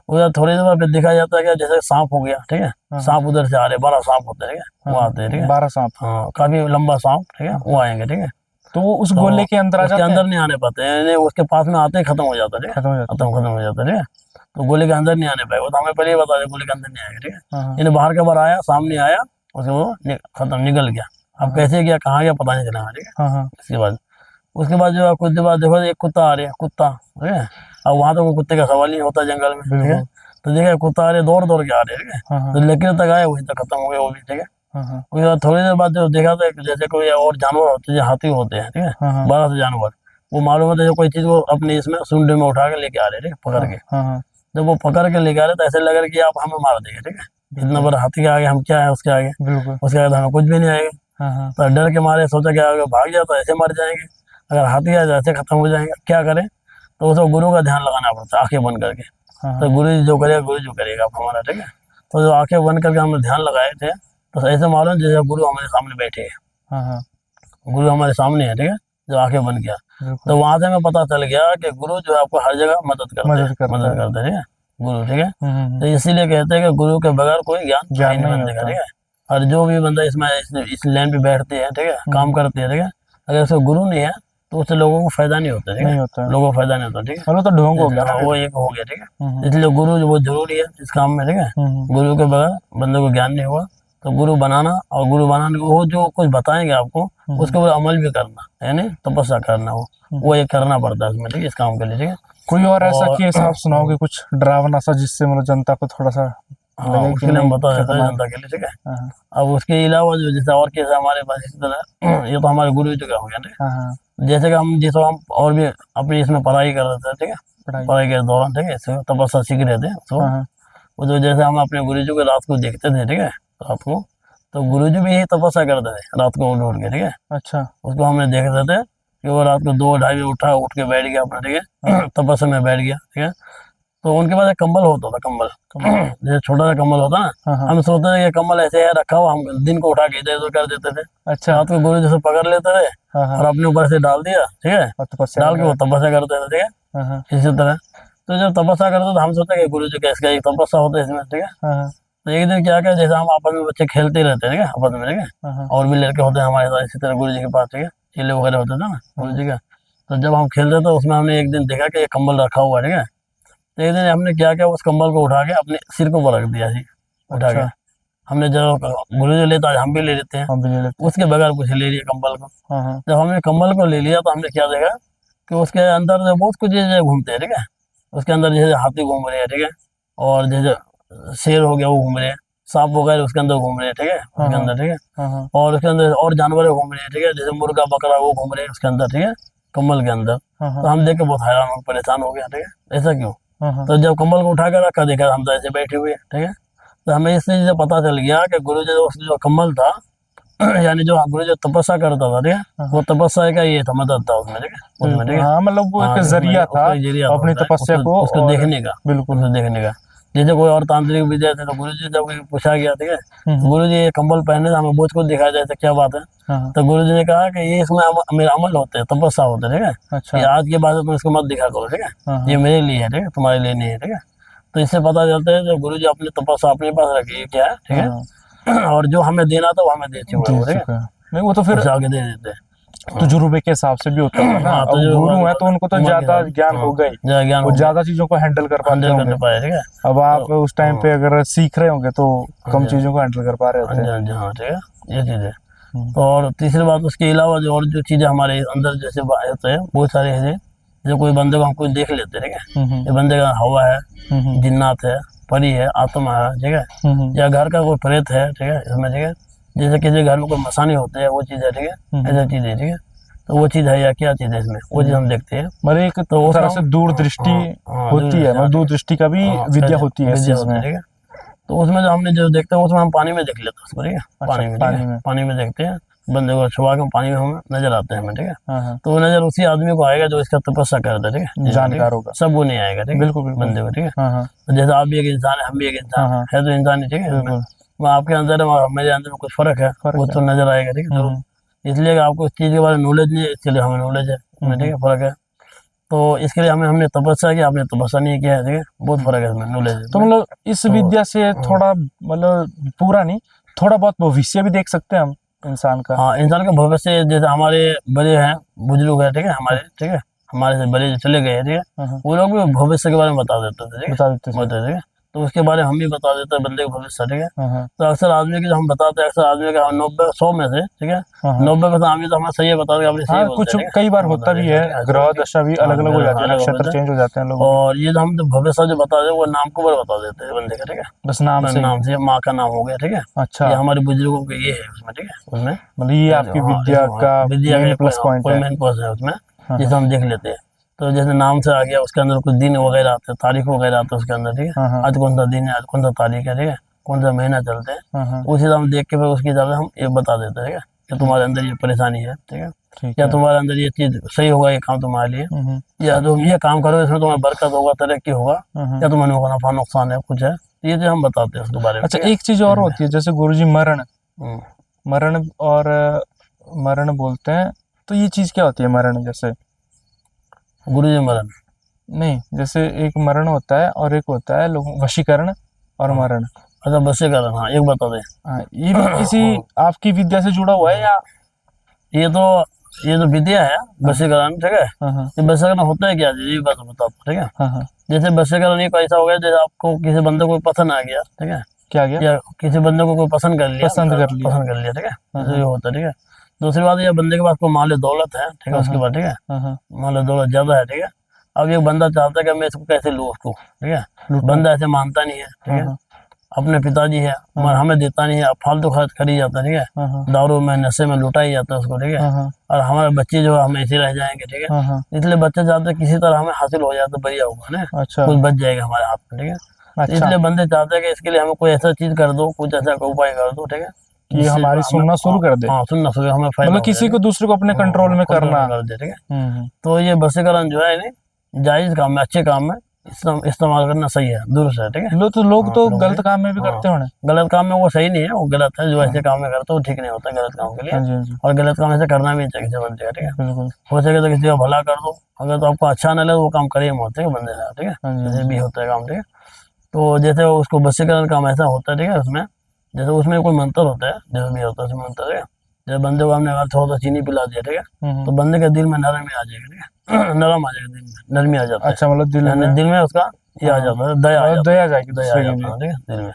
उधर थोड़ी देर बाद फिर दिखा जाता है कि जैसे सांप हो गया, ठीक है, हाँ। सांप उधर से आ रहे, 12 सांप होते हैं, ठीक है, वो हाँ, आते हैं, ठीक है, 12 सांप? हाँ, काफी लंबा सांप, ठीक है, वो आएंगे, ठीक है। तो वो उस तो गोले के अंदर आ उसके जाते अंदर हैं? नहीं आने पाते हैं, यानी उसके पास में आते ही खत्म हो जाता है, ठीक है, खत्म हो जाते खत्म खत्म हो जाता है, ठीक है। तो गोले के अंदर नहीं आने पाएगा, तो हमें पहले ही बता दें गोले के अंदर नहीं आएगा, ठीक है। हैं? हाँ यानी बाहर के बार आया, सामने आया, उसके वो खत्म, निकल गया। अब कैसे गया, कहाँ गया, पता नहीं चला, ठीक है। हाँ हाँ उसके बाद जो है कुछ देर बाद देखो एक कुत्ता आ रहा है, कुत्ता, ठीक है, अब वहां तो कोई कुत्ते का सवाल नहीं होता जंगल में, ठीक है। बिल्कुल। तो देखा कुत्ता आ रहे, दौड़ दौड़ के आ रहे, ठीक है, हाँ हाँ तो लकीर तक आए, वहीं तक खत्म हो गया वो भी, ठीक है। हाँ हाँ उसके बाद थोड़ी देर बाद जो देखा था जैसे कोई और जानवर होते हैं, हाथी होते हैं, ठीक है, हाँ हाँ बड़ा सा जानवर, वो मालूम होता है जो कोई चीज को अपने इसमें सुंड में उठा के लेके आ रहे, ठीक है, पकड़ के। हाँ हाँ जब वो पकड़ के लेके आ रहे तो ऐसे लग रहा है कि आप हमें मार देंगे, ठीक है, इतना बड़ा हाथी के आगे हम क्या है उसके आगे, बिल्कुल। उसके आगे तो हमें कुछ भी नहीं आएगा। हाँ हाँ तो डर के मारे सोचा कि अगर भाग जाता ऐसे मर जाएंगे, अगर हाथी आ जाए ऐसे खत्म हो जाएंगे, क्या करें। तो उसको गुरु का ध्यान लगाना पड़ता है, आंखें बंद करके। हाँ तो गुरु जी जो करेगा, गुरु जो करेगा आप हमारा, ठीक है। तो जो आंखें बंद करके हमने ध्यान लगाए थे, तो ऐसे मालूम जैसे गुरु हमारे सामने बैठे हैं, हाँ हाँ गुरु हमारे सामने है, ठीक है, जो आंखें बंद किया। बिल्कुल। तो वहां से हमें पता चल गया कि गुरु जो है आपको हर जगह मदद करते हैं, मदद करता मदद है। करते हैं, ठीक है, गुरु, ठीक है। हम्म। तो इसीलिए कहते हैं कि गुरु के बगैर कोई ज्ञान ज्ञान नहीं नहीं बंदे का, होता। ठीक है। और जो भी बंदा इसमें इस लाइन पे बैठते हैं, ठीक है, काम करते हैं, ठीक है, अगर उसका गुरु नहीं है तो उससे लोगों को फायदा नहीं होता, ठीक नहीं है, होता है। लोगों को फायदा नहीं होता, ठीक है। मतलब तो ढोंग हो गया ना हाँ, फिर। वो एक हो गया, ठीक है। हम्म इसलिए गुरु जो बहुत जरूरी है इस काम में, ठीक है। गुरु के बगैर बंदे को ज्ञान नहीं हुआ। तो गुरु बनाना, और गुरु बनाने को वो जो कुछ बताएंगे आपको उसके ऊपर अमल भी करना, यानी तपस्या करना, वो ये करना पड़ता है उसमें, ठीक है, इस काम के लिए, ठीक है। कोई और ऐसा और- केस आप सुनाओगे कुछ डरावना सा, जिससे मतलब जनता को थोड़ा सा हाँ, लगे कि उसके लिए हम नहीं बता देते हैं खतरनाक? जनता के लिए, ठीक है। हाँ अब उसके अलावा जो जैसे और केस है हमारे पास इसी तरह, ये तो हमारे गुरु जी का हो गया, ठीक हाँ हाँ है। जैसे कि हम जिस हम और भी अपनी इसमें पढ़ाई कर रहे थे, ठीक है, पढ़ाई। पढ़ाई के दौरान, ठीक है, इससे तपस्या सीख रहे थे, तो हाँ हाँ वो जो जैसे हम अपने गुरु जी को रात को देखते थे, ठीक है, रात को, तो गुरु जी भी यही तपस्या करते थे रात को उठ उठ के, ठीक है। अच्छा। उसको हमने देखते थे, कि वो रात को 2-2:30 बजे उठ के बैठ गया अपना, ठीक है, तपस्या में बैठ गया, ठीक है। तो उनके पास एक कंबल होता था, कंबल जैसे छोटा सा कंबल होता ना, हाँ, हाँ। हम सोचते थे कि कंबल ऐसे है रखा हुआ, हम दिन को उठा के इधर उधर कर देते थे। अच्छा। रात को गुरु जैसे पकड़ लेते थे हाँ, हाँ। और अपने ऊपर से डाल दिया, ठीक है, और तपस्या डाल के वो तपस्या करते थे, ठीक है, हाँ, हाँ, इसी तरह। तो जब तपस्या करते तो हम सोचते कि गुरु जी का इसका एक तपस्या होता है इसमें, ठीक है। हाँ, हाँ, तो एक दिन क्या जैसे हम आपस में बच्चे खेलते रहते हैं, ठीक है, आपस में, ठीक है, हाँ, हाँ, और भी लड़के होते हैं हमारे साथ इसी तरह गुरु जी के पास, ठीक है, चेले वगैरह होते थे ना गुरु जी का। तो जब हम खेलते तो उसमें हमने एक दिन देखा कि एक कंबल रखा हुआ है, ठीक है। तो एक दिन हमने क्या किया, उस कंबल को उठा के अपने सिर के ऊपर रख दिया जी, उठा के। अच्छा। हमने जब गुरु जी लेता हम भी ले लेते हैं, हम भी ले लेते उसके बगैर कुछ ले लिया कंबल को। हाँ, हाँ, जब हमने कंबल को ले लिया तो हमने क्या देखा कि उसके अंदर जो बहुत कुछ चीजें घूमते हैं, ठीक है। उसके अंदर जैसे हाथी घूम रहे हैं, ठीक है, और जैसे शेर हो गया वो घूम रहे हैं, सांप वगैरह उसके अंदर घूम रहे हैं, ठीक है, उसके अंदर, ठीक है, हाँ, हाँ, और उसके अंदर और जानवर घूम रहे हैं, ठीक है, जैसे मुर्गा बकरा वो घूम रहे हैं उसके अंदर, ठीक है, कंबल के अंदर। हाँ, तो हाँ, हम देख के बहुत हैरान और परेशान हो गया, ठीक है, ऐसा क्यों। हाँ, हाँ, तो जब कंबल को उठा कर रखा देखा हम तो ऐसे बैठे हुए, ठीक है। तो हमें इस चीज से पता चल गया कि गुरु जी जो कंबल था यानी जो गुरु जी तपस्या करता था, ठीक है, वो तपस्या का ये था, मदद था उसमें, ठीक है, उसमें, ठीक है। हाँ, मतलब वो हाँ, एक उसमें जरिया था उसका एक जरिया अपनी होता है, तपस्या को उसको और देखने का, बिल्कुल। उसको देखने का। जैसे कोई और तांत्रिक विद्या थे तो गुरु जी जब पूछा गया, ठीक है, हम्म, तो गुरु जी ये कंबल पहने तो हमें बहुत कुछ दिखाया जाए, तो क्या बात है। हाँ, तो गुरु जी ने कहा कि ये इसमें मेरा अमल होते हैं, तपस्या होते हैं, ठीक है, अच्छा। ये आज के बाद तुम इसको मत दिखा करो, ठीक है, हाँ, ये हाँ, मेरे लिए है, ठीक है, तुम्हारे लिए नहीं है, ठीक है। तो इससे पता चलता है जो गुरु जी अपनी तपस्या अपने पास रखी है क्या है, ठीक हाँ, है, और जो हमें देना था वो हमें दे चुके हैं दे वो, ठीक है, चुका है। नहीं, वो तो फिर उसे आगे दे देते हैं। तजुर्बे के हिसाब से भी होता है ना। हाँ, अब तो जो गुरु है तो उम्र उनको तो के ज्यादा हिसाब से, ज्ञान हाँ, होगा ही, ज्यादा ज्ञान वो हो गया, ज्यादा चीजों को हैंडल कर पाते हैंडल होंगे। करने पाए, ठीक है। अब आप उस टाइम पे अगर सीख रहे होंगे तो कम जी, चीजों को हैंडल कर पा रहे हाँ होते जी, हैं। हाँ जी, हाँ, ठीक है, ये चीज़ है। हम्म, तो और तीसरी बात उसके अलावा जो और जो चीज़ें हमारे अंदर जैसे होते हैं बहुत सारे हैं, जैसे कोई बंदे को हम कुछ देख लेते हैं, ठीक है, हम्म, ये बंदे का हवा है, हम्म, जिन्नात है, परी है, आत्मा है, ठीक है, हम्म, या घर का कोई प्रेत है, ठीक है, इसमें, ठीक है, जैसे किसी घर में कोई मसानी होते हैं वो चीज़ है, ठीक है, ऐसा चीज़ है, ठीक है। तो वो चीज़ है या क्या चीज़ है इसमें, वो चीज़ हम देखते हैं। मतलब एक तो उसका तरह से दूरदृष्टि होती है, मतलब दूरदृष्टि का भी विद्या होती है इस विद्या चीज होती है, में। ठीक है। तो उसमें जो हमने जो देखते हैं उसमें हम पानी में देख लेते हैं उसको, ठीक है, अच्छा, पानी में, ठीक पानी है, में। पानी में देखते हैं बंदे को छुआ के पानी में हमें नजर आते हैं हमें, ठीक है। हाँ, हाँ, तो वो नजर उसी आदमी को आएगा जो इसका तपस्या करता है, ठीक है, जिसका, ठीक है, जानकार होगा। सब वो नहीं आएगा, ठीक है, बिल्कुल, बिल्कुल। बंदे को, ठीक है। हाँ, हाँ, तो जैसे आप भी एक इंसान है, हम भी एक इंसान हाँ, हाँ, है तो इंसान ही, ठीक है, इसमें बिल्कुल वो आपके अंदर है और मेरे अंदर में कुछ फर्क है, फर्क वो है। तो नजर आएगा, ठीक है, जरूर। इसलिए कि आपको इस चीज के बारे में नॉलेज नहीं है, इसलिए हमें नॉलेज है इसमें, ठीक है, फर्क है। तो इसके लिए हमने तपस्या की, आपने तपस्या नहीं किया है, ठीक है, बहुत फर्क है इसमें, नॉलेज है तो इसमें। मतलब इस तो विद्या से थोड़ा मतलब पूरा नहीं, थोड़ा बहुत भविष्य भी देख सकते हैं हम इंसान का। हाँ, इंसान का भविष्य जैसे हमारे बड़े हैं, बुजुर्ग है, ठीक है, हमारे, ठीक है, हमारे से बड़े जो चले गए हैं, ठीक है, हाँ, हाँ, वो लोग भी भविष्य के बारे में बता देते थे, ठीक है, बता देते थे। बताते, ठीक है। तो उसके बारे में हम भी बता देते हैं बंदे का भविष्य, ठीक है। हाँ, हाँ, तो अक्सर आदमी की जो हम बताते हैं, अक्सर आदमी का 90-100 में से, ठीक है, हाँ, हाँ, 90% आदमी तो हमें सही बताते हैं, अपने सही हाँ, बोलते कुछ हैं, ठीक है, कई बार हम होता बताते भी हैं, है, ठीक है, ग्रह ठीक है। दशा भी हाँ, अलग अलग हो जाती है, अलग नक्षत्र होते हैं। चेंज हो जाते हैं लोगों के। और ये जो हम जो भविष्य जो बताते हैं वो नाम को ऊपर बता देते हैं बंदे का, ठीक है, बस नाम अपने से ही। नाम से, माँ का नाम हो गया, ठीक है, अच्छा, ये हमारे बुजुर्गों के ये है उसमें, ठीक है, उसमें मतलब ये आपकी हाँ, विद्या का विद्या मेन का प्लस पॉइंट कोई है। मेन प्लस है उसमें, हाँ, जिसे हम देख लेते हैं। तो जैसे नाम से आ गया उसके अंदर कुछ दिन वगैरह आते हैं, तारीख वगैरह आते हैं उसके अंदर, ठीक है, हाँ, हाँ, आज कौन सा दिन है, आज कौन सा तारीख है, ठीक है, कौन सा महीना चलते हैं, हाँ, हाँ, उस हिसाब हम देख के फिर उसके हिसाब से हम ये बता देते हैं, ठीक है, कि तुम्हारे अंदर ये परेशानी है, ठीक है, ठीक या है। तुम्हारे अंदर ये चीज सही होगा, ये काम तुम्हारे लिए, हम्म, या तुम ये काम करो इसमें तुम्हें बरकत होगा, तरक्की होगा, हम्म। या तुम्हें नफा नुकसान है कुछ है, तो ये जो हम बताते हैं उसके बारे में, अच्छा, ठीक है। एक चीज और होती है, जैसे गुरुजी मरण हम्म। मरण और मरण बोलते हैं, तो ये चीज क्या होती है मरण? जैसे गुरु जी मरण, नहीं, जैसे एक मरण होता है और एक होता है लोग वशीकरण और हाँ। मरण। अच्छा, बस ये कारण, हाँ, एक बता दें, हाँ, ये भी किसी आपकी विद्या से जुड़ा हुआ है या? ये तो ये जो विद्या है वशीकरण, ठीक है, हाँ, हाँ, ये वशीकरण होता है क्या जी, ये बात बताओ, ठीक है। हाँ, हाँ, जैसे वशीकरण एक ऐसा हो गया जैसे आपको किसी बंदे को पसंद आ गया, ठीक है, क्या गया? या किसी बंदे को कोई पसंद कर लिया, पसंद कर लिया। पसंद कर लिया, ठीक है, हाँ, जैसे ये होता है, ठीक है। दूसरी बात, ये बंदे के पास कोई मान लो दौलत है, ठीक है, हाँ, उसके बाद, ठीक है, हाँ, हाँ, मान लो दौलत ज्यादा है, ठीक है। अब एक बंदा चाहता है कि मैं इसको कैसे लूँ उसको, ठीक है, लूटूं। बंदा ऐसे मानता नहीं है, ठीक है, हाँ, अपने पिताजी है मगर हमें देता नहीं है, अब फालतू खर्च कर ही जाता है, ठीक है, हाँ, हाँ, दारू में नशे में लुटा ही जाता है उसको, ठीक है। हाँ, हाँ, और हमारे बच्चे जो है हम ऐसे रह जाएंगे, ठीक है, हाँ, हाँ, इसलिए बच्चे चाहते हैं किसी तरह हमें हासिल हो जाए तो बढ़िया होगा ना, अच्छा, कुछ बच जाएगा हमारे हाथ में, ठीक है। तो अच्छा, इसलिए बंदे चाहते हैं कि इसके लिए हमें कोई ऐसा चीज कर दो, कुछ ऐसा का उपाय कर दो, ठीक है, कि जिससे हमारी हमें- सुनना शुरू कर दे, हाँ सुनना शुरू, हमें फायदा मतलब हो किसी जाएगा। को दूसरे को अपने हाँ, कंट्रोल में control करना। कर दे, ठीक है। हम्म। तो ये वशीकरण जो है नहीं जायज काम है, अच्छे काम में इस्तेमाल करना सही है, दुरुस्त है, ठीक है। लोग हाँ, तो लोग गलत हैं। काम में भी हाँ, करते होने। गलत काम में वो सही नहीं है, वो गलत है, जो ऐसे काम में करता है वो ठीक नहीं होता गलत काम के लिए। हाँ जी, हाँ जी, और गलत काम ऐसे करना भी नहीं चाहिए किसी बंदे का, ठीक है। बिल्कुल। हो सके तो किसी का भला कर दो, अगर तो आपको अच्छा ना लगे वो काम करे मत, ठीक है, बंदे से, ठीक है। हाँ जी, हाँ जैसे जी। भी होता है काम, ठीक है। तो जैसे उसको वशीकरण काम ऐसा होता है, ठीक है, उसमें जैसे उसमें कोई मंत्र होता है, जैसे भी होता है उसमें मंत्र, ठीक है। जैसे बंदे को हमने अगर थोड़ा सा चीनी पिला दिया, ठीक है, तो बंदे के दिल में नरमी आ जाएगी, ठीक है। नरम आ जाएगा, दिल में नरमी आ जाता है, अच्छा, मतलब दिल यानी में दिल में उसका ये आ हाँ, जाता है, दया आ मतलब जाता दया है, जाएगी दया आ दूसरे के जाता लिए। है, ठीक है, दिल में।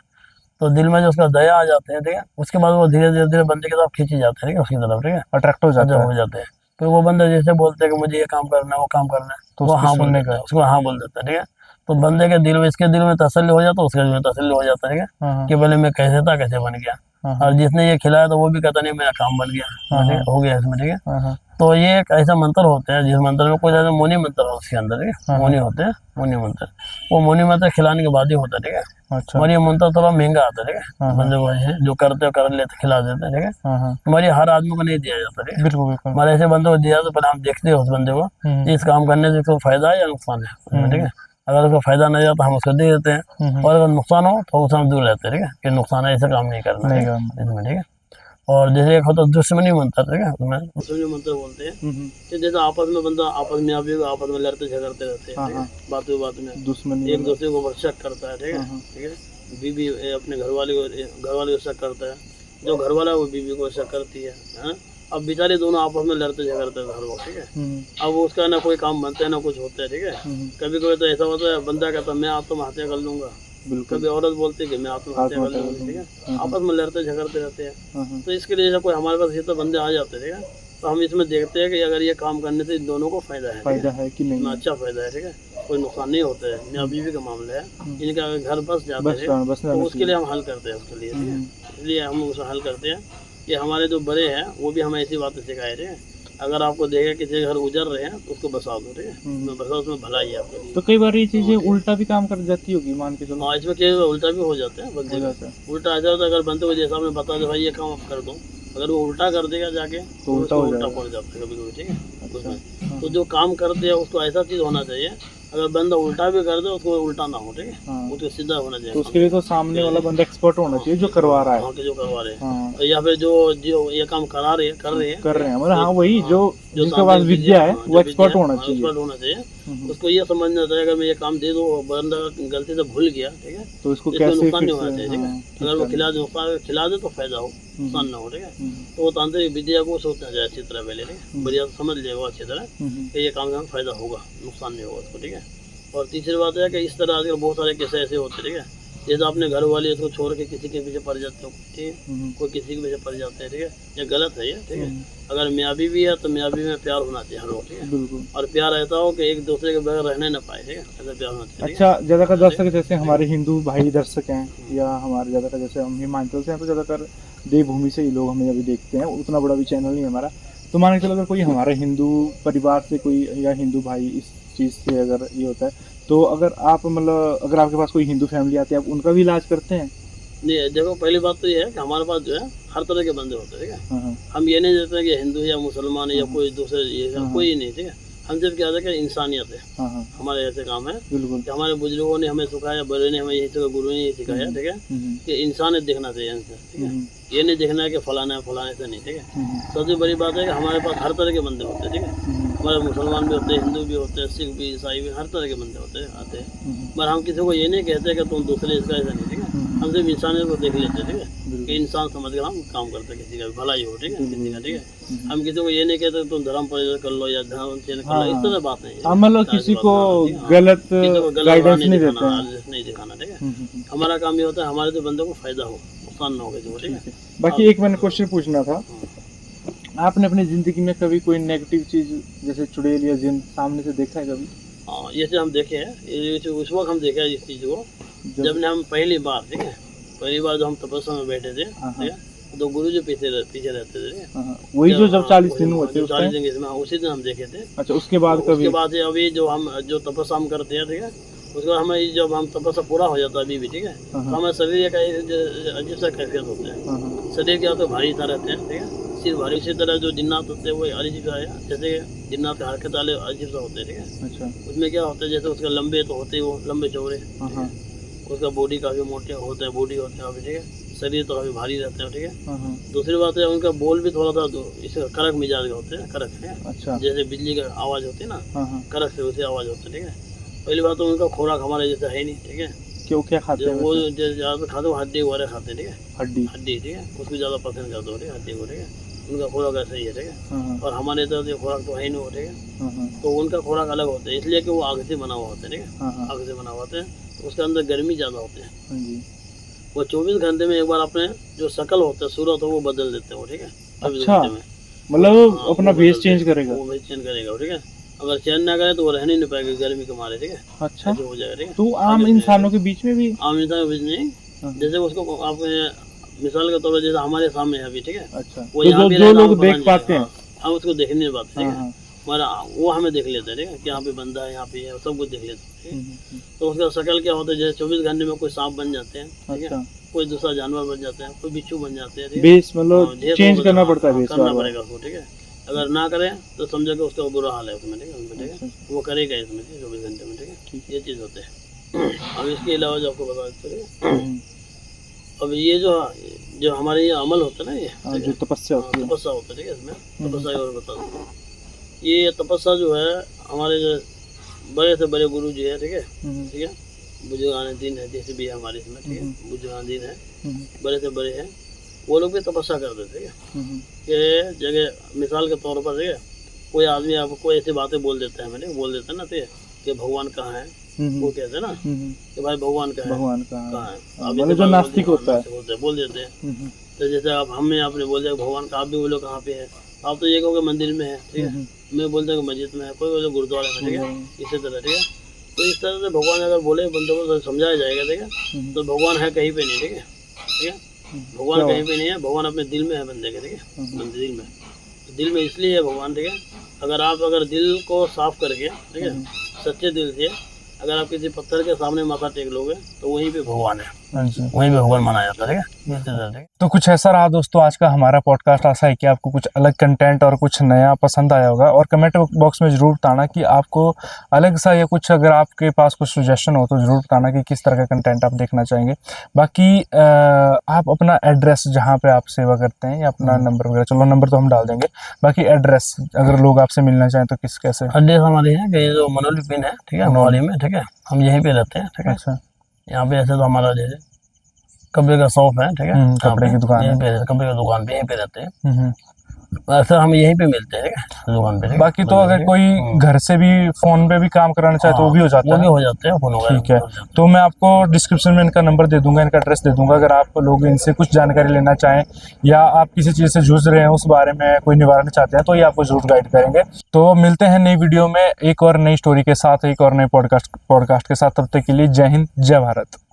तो दिल में जो उसका दया आ जाते हैं, ठीक है, उसके बाद वो धीरे धीरे धीरे बंदे की तरफ खींची जाते हैं, ठीक है, उसकी तरफ, ठीक है, अट्रैक्ट हो अच्छा जाता हो है, जाते हैं। फिर वो बंदा जैसे बोलते हैं कि मुझे ये काम करना है, वो काम करना है, तो वो उसकी हाँ बोल सुनने देता का। है, उसको हाँ बोल देता है, ठीक है। तो बंदे के दिल में, इसके दिल में तसल्ली हो जाता है, उसके दिल में तसल्ली हो जाता है, ठीक है, हाँ, हाँ, कि पहले मैं कैसे था कैसे बन गया। हाँ, और जिसने ये खिलाया तो वो भी कहता नहीं मेरा काम बन गया, हाँ, ठीक है, हो गया इसमें, ठीक है। हाँ, हाँ, तो ये एक ऐसा मंत्र होता है जिस मंत्र में कोई ऐसा मोनी मंत्र हो उसके अंदर, ठीक है, हाँ, मोनी होते हैं, मोनी मंत्र। वो मोनी मंत्र खिलाने के बाद ही होता है, ठीक है। अच्छा, मगर ये मंत्र थोड़ा महंगा आता है, ठीक हाँ, है, हाँ, बंदे को ऐसे जो करते हो कर लेते खिला देते हैं, ठीक है। हाँ, हाँ, हमारे हर आदमी को नहीं दिया जाता, ठीक है। बिल्कुल बिल्कुल। हमारे ऐसे बंदे को दिया तो पहले हम देखते हैं उस बंदे को हम्म, कि इस काम करने से उसको फायदा है या नुकसान है उसमें, ठीक है। अगर उसको फायदा नहीं जाता हम उसको दे देते हैं, और अगर नुकसान हो तो उससे हम दूर रहते हैं, ठीक है, कि नुकसान है ऐसा काम नहीं करना, नहीं ठीक है, करना। इसमें, ठीक है। और जैसे एक होता है दुश्मनी मंत्र, ठीक है, उसमें दुश्मनी मंत्र बोलते हैं कि जैसे आपस में बंदा आपस में आप आपस में लड़ते झगड़ते रहते हैं, ठीक है, बात में दुश्मनी एक दूसरे को शक करता है, ठीक है, ठीक है। बीबी अपने घर वाले को शक करता है, जो घर वाला है वो बीबी को शक करती है, हाँ? अब बेचारे दोनों आपस में लड़ते झगड़ते हैं हर वक्त, ठीक है। अब उसका ना कोई काम बनता है ना कुछ होता है, ठीक है। कभी कभी तो ऐसा होता है बंदा कहता है मैं आत्महत्या कर लूंगा, कभी औरत बोलती है कि मैं आत्महत्या कर लूंगी, ठीक है। आपस में लड़ते झगड़ते रहते हैं। तो इसके लिए जब कोई हमारे पास ये तो बंदे आ जाते हैं, ठीक है, तो हम इसमें देखते हैं कि अगर ये काम करने से इन दोनों को फायदा है, फायदा है कि नहीं, अच्छा फायदा है, ठीक है, कोई नुकसान नहीं होता है, मियाँ बीवी का मामला है, इनका अगर घर बस जाते हैं तो उसके लिए हम हल करते हैं उसके लिए, ठीक है। इसलिए हम उसको हल करते हैं कि हमारे जो बड़े हैं वो भी हमें ऐसी बातें सिखाए, ठीक है। अगर आपको देखे किसी के घर उजर रहे हैं तो उसको बसा दो, ठीक है, उसमें बसाओ, उसमें भलाई है आपके लिए। तो कई बार ये चीजें उल्टा भी काम कर जाती होगी, मान के चलो। हाँ, इसमें क्या उल्टा भी हो जाता है बंदे का, उल्टा आ जाता है। अगर बंदे को जैसा आपने बता दो भाई ये काम आप कर दो, अगर वो उल्टा कर देगा जाके तो उल्टा हो उल्टा पड़ जाता है कभी कभी, ठीक है, उसमें। तो जो काम कर दिया उसको ऐसा चीज होना चाहिए, अगर बंदा उल्टा भी कर दे उसको उल्टा ना हो, ठीक है, उसको सीधा होना चाहिए। तो उसके लिए तो सामने वाला बंदा एक्सपर्ट होना चाहिए जो करवा रहा है, हाँ, जो करवा रहे हैं, या फिर जो जो ये काम कर रहे हैं मतलब हाँ वही जो जिसके पास विद्या है वो एक्सपर्ट होना चाहिए, एक्सपर्ट होना चाहिए। उसको ये समझना चाहिए अगर मैं ये काम दे दूँ बंदा गलती से भूल गया, ठीक है, तो इसको इसमें कैसे नुकसान नहीं होना चाहिए, ठीक है। अगर वो खिला दे तो फायदा हो, नुकसान ना हो, ठीक है। तो वो तांत्रिक विद्या को सोचना चाहिए अच्छी तरह पहले, ठीक है, बढ़िया समझ लेगा अच्छी तरह कि ये काम से हमें फायदा होगा, नुकसान नहीं होगा उसको, ठीक है। और तीसरी बात है कि इस तरह आजकल बहुत सारे किस्से ऐसे होते हैं, ठीक है, जैसे अपने घर वाले इसको छोड़ के किसी के पीछे पड़ जाते हो, ठीक है, कोई किसी के पीछे पड़ जाते हैं, ठीक है, ये गलत है ये, ठीक है। अगर मियाँ बीवी है तो मियाँ बीवी में प्यार होना चाहिए हर वक्त, ठीक है, और प्यार ऐसा हो कि एक दूसरे के बगैर रहने ना पाए, ठीक है, ऐसा प्यार होना चाहिए। अच्छा, ज़्यादातर दर्शक जैसे हमारे हिंदू भाई दर्शक हैं या हमारे ज़्यादातर जैसे हम हिमाचल से हैं तो ज़्यादातर देवभूमि से ही लोग हमें अभी देखते हैं, उतना बड़ा भी चैनल नहीं है हमारा। तो मान के चलो अगर कोई हमारे हिंदू परिवार से कोई या हिंदू भाई इस चीज़ से अगर ये होता है तो अगर आप मतलब अगर आपके पास कोई हिंदू फैमिली आती है आप उनका भी इलाज करते हैं? नहीं, देखो पहली बात तो ये है कि हमारे पास जो है हर तरह के बंदे होते हैं, ठीक है। हम ये नहीं देते कि हिंदू या मुसलमान या कोई दूसरे ये कोई नहीं, ठीक है। हम सिर्फ क्या है इंसानियत है, हमारे ऐसे काम है कि हमारे बुजुर्गों ने हमें सिखाया, बड़े ने हमें यही सिखाया, गुरु ने यही सिखाया, ठीक है, कि इंसानियत देखना चाहिए इंसान, ठीक है। ये नहीं देखना है कि फलाना है फलाने से नहीं, ठीक है। सबसे बड़ी बात है कि हमारे पास हर तरह के बंदे होते हैं, ठीक है। हमारे मुसलमान भी होते हैं, हिंदू भी होते हैं, सिख भी, ईसाई भी, हर तरह के बंदे होते हैं आते हैं। पर हम किसी को ये नहीं कहते कि तुम दूसरे इसका ऐसा नहीं, ठीक है। हम सिर्फ इंसानियत को देख लेते हैं, ठीक है, कि इंसान समझ कर हम काम करते हैं, किसी का भलाई हो, ठीक है, किसी का, ठीक है। हम किसी को ये नहीं कहते तुम धर्म परिवर्तन कर लो या धर्म चेंज कर लो, इस तरह बात नहीं है। मतलब किसी को गलत गाइडेंस नहीं देते हैं, नहीं दिखाना, ठीक है। हमारा काम ये होता है हमारे तो बंदे को फायदा हो, नुकसान ना हो किसी को, ठीक है। बाकी एक मैंने क्वेश्चन पूछना था, आपने अपनी जिंदगी में कभी कोई नेगेटिव चीज जैसे चुड़ैल या जिन सामने से देखा है कभी? हाँ, ये चीज़ हम देखे हैं, उस वक्त हम देखे हैं इस चीज़ को जब हम पहली बार, ठीक है, पहली बार जो हम तपस्या में बैठे थे, ठीक है, तो गुरु जी पीछे रहते थे, ठीक है, वही जो जब 40 दिन हुए थे 40 दिन इसमें उसी दिन हम देखे थे। अच्छा, उसके बाद कभी? उसके बाद अभी जो हम जो तपस्या हम करते हैं, ठीक है, उसके बाद हमें जब हम तपस्या पूरा हो जाता है अभी भी, ठीक है, तो हमें शरीर का अजीब सा कैफियत होता है, शरीर क्या होता है भारी सा रहते हैं, ठीक है, सिर भारी। इसी तरह जो जिन्नात होते हैं वो अजीब सा है, जैसे जिन्नात के हरकत वाले अजीब सा होते हैं, ठीक है। अच्छा। उसमें क्या होता है, जैसे उसके लंबे तो होते हैं, वो लंबे चौड़े, हाँ। उसका बॉडी काफ़ी मोटे होता है, बॉडी होते हैं काफ़ी, ठीक है। शरीर तो काफ़ी भारी रहते हैं, ठीक है। हाँ। दूसरी बात है उनका बोल भी थोड़ा सा इसका कड़क मिजाज का होते हैं, कड़क है। अच्छा। जैसे बिजली का आवाज़ होती है ना, हाँ। कड़क से वैसे आवाज़ होती है, ठीक है। पहली बात तो उनका खुराक हमारे जैसा है नहीं, ठीक है। क्यों, क्या खाते जो हैं वो वैसे? ज़्यादा खाते हैं हड्डी वगैरह खाते हैं, ठीक है। हड्डी। हड्डी, ठीक है, उसको ज़्यादा पसंद करते हो, ठीक है, हड्डी को, ठीक है। उनका खुराक ऐसा ही है, ठीक है। हाँ। और हमारे तरफ ये खुराक तो है ही नहीं, ठीक है। हाँ। तो उनका खुराक अलग होता है, इसलिए कि वो आग से बना हुआ होता है, ठीक है। हाँ। आग से बना हुआ होता है, तो उसके अंदर गर्मी ज़्यादा होती है। हाँ जी। वो 24 घंटे में एक बार अपने जो शकल होता है, सूरत हो, वो बदल देते हैं वो, ठीक है। 24 अच्छा। घंटे में मतलब हाँ, अपना वो भेष बदलते चेंज हैं, करेगा? वो भेष चेंज करेगा, ठीक है। अगर चेंज ना करे तो वो रहने नहीं पाएगा गर्मी के मारे, ठीक है। अच्छा। ऐसे हो जाएगा, ठीक है। तो आम इंसानों के बीच में भी? आम इंसान के बीच नहीं, हाँ। जैसे उसको आप मिसाल के तौर पर जैसे हमारे सामने है अभी, ठीक है। अच्छा। वो तो यहाँ भी जो रहेगा, लोग हमें पता देख नहीं पाते चलेगा। हैं? हाँ, हम उसको देखने नहीं पाते, ठीक है। हाँ। हमारा वो हमें देख लेते हैं, ठीक है, कि यहाँ पे बंदा है, यहाँ पे है, सब कुछ देख लेते हैं, ठीक है। हम्म। तो उसका शकल क्या होता है, जैसे 24 घंटे में कोई सांप बन जाते हैं, ठीक है, अच्छा। कोई दूसरा जानवर बन जाते हैं, कोई बिच्छू बन जाते हैं, ठीक है। बेस हाँ, मतलब ढेर चेंज लोग करना हाँ, पड़ता है हाँ, बेस करना बार बार? पड़ेगा उसको, ठीक है। अगर ना करे तो समझो कि उसका बुरा हाल है उसमें, ठीक है, उसमें, ठीक है। अच्छा। वो करेगा इसमें 24 घंटे में, ठीक है। ठीक। ये चीज़ होते हैं। अब इसके अलावा जो आपको बता देते हैं, हम्म। अब ये जो हमारे ये अमल होता है ना, ये हाँ, ठीक जो है, तपस्या होती है। तपस्या होता है, ठीक है। इसमें तपस्या और बता देते हैं। ये तपस्या जो है हमारे जो बड़े से बड़े गुरु जी है, ठीक है, ठीक है, बुजुर्गान दीन है, जैसे भी है हमारे इसमें, ठीक है, बुजुर्गान दीन है, बड़े से बड़े हैं, वो लोग भी तपस्या करते थे, ठीक है। कि जगह मिसाल के तौर पर, ठीक है, कोई आदमी आपको कोई ऐसी बातें बोल देता है, मैंने बोल देता है ना, ठीक है, कि भगवान कहाँ है, वो कहते हैं ना कि भाई भगवान कहाँ है, भगवान कहाँ कहाँ है। है? अब मतलब जो नास्तिक होता है बोल देते हैं। तो जैसे आप हमें आपने बोल दिया भगवान का, आप भी बोलो कहाँ पे है, आप तो ये कहोगे मंदिर में है, ठीक है, मैं बोलता हूँ मस्जिद में है, कोई बोले गुरुद्वारे में, ठीक है, इसी तरह, ठीक है। तो इस तरह से भगवान अगर बोले बंदों को तो समझाया जाएगा, ठीक है। तो भगवान है कहीं पे नहीं, ठीक है, ठीक है, भगवान कहीं पे नहीं है, भगवान अपने दिल में है बंदे के, ठीक है, बंदे दिल में। दिल में इसलिए है भगवान, ठीक है। अगर दिल को साफ करके, ठीक है, सच्चे दिल से अगर आप किसी पत्थर के सामने माथा टेक लोगे तो वहीं पे भगवान है, वहीं पे भगवान माना जाता है, ठीक है। तो कुछ ऐसा रहा दोस्तों आज का हमारा पॉडकास्ट। आशा है कि आपको कुछ अलग कंटेंट और कुछ नया पसंद आया होगा, और कमेंट बॉक्स में ज़रूर बताना कि आपको अलग सा या कुछ, अगर आपके पास कुछ सजेशन हो तो ज़रूर बताना कि किस तरह का कंटेंट आप देखना चाहेंगे। बाकी आप अपना एड्रेस जहाँ पे आप सेवा करते हैं या अपना नंबर वगैरह, चलो नंबर तो हम डाल देंगे, बाकी एड्रेस अगर लोग आपसे मिलना चाहें तो किस कैसे? एड्रेस हमारी है कि ये जो मनोली पिन है, ठीक है, मोहाली में, ठीक है, हम यहीं पे रहते हैं, ठीक है। अच्छा। यहाँ पे ऐसे तो हमारा जैसे कपड़े का शॉप है, ठीक है, कपड़े की दुकान है, कपड़े की दुकान पे यहीं पे रहते हैं। ऐसा हम यहीं पे मिलते हैं, ठीक है, दुकान पे। बाकी तो अगर कोई घर से भी फोन पे भी काम कराना चाहे तो वो भी हो जाता है, वो भी हो जाते हैं फोन वगैरह। ठीक है। तो मैं आपको डिस्क्रिप्शन में इनका नंबर दे दूंगा, इनका एड्रेस दे दूंगा, अगर आप लोग इनसे कुछ जानकारी लेना चाहें या आप किसी चीज़ से जूझ रहे हैं उस बारे में कोई निवारण चाहते हैं तो ये आपको जरूर गाइड करेंगे। तो मिलते हैं नई वीडियो में एक और नई स्टोरी के साथ, एक और नए पॉडकास्ट के साथ। तब तक के लिए जय हिंद, जय भारत।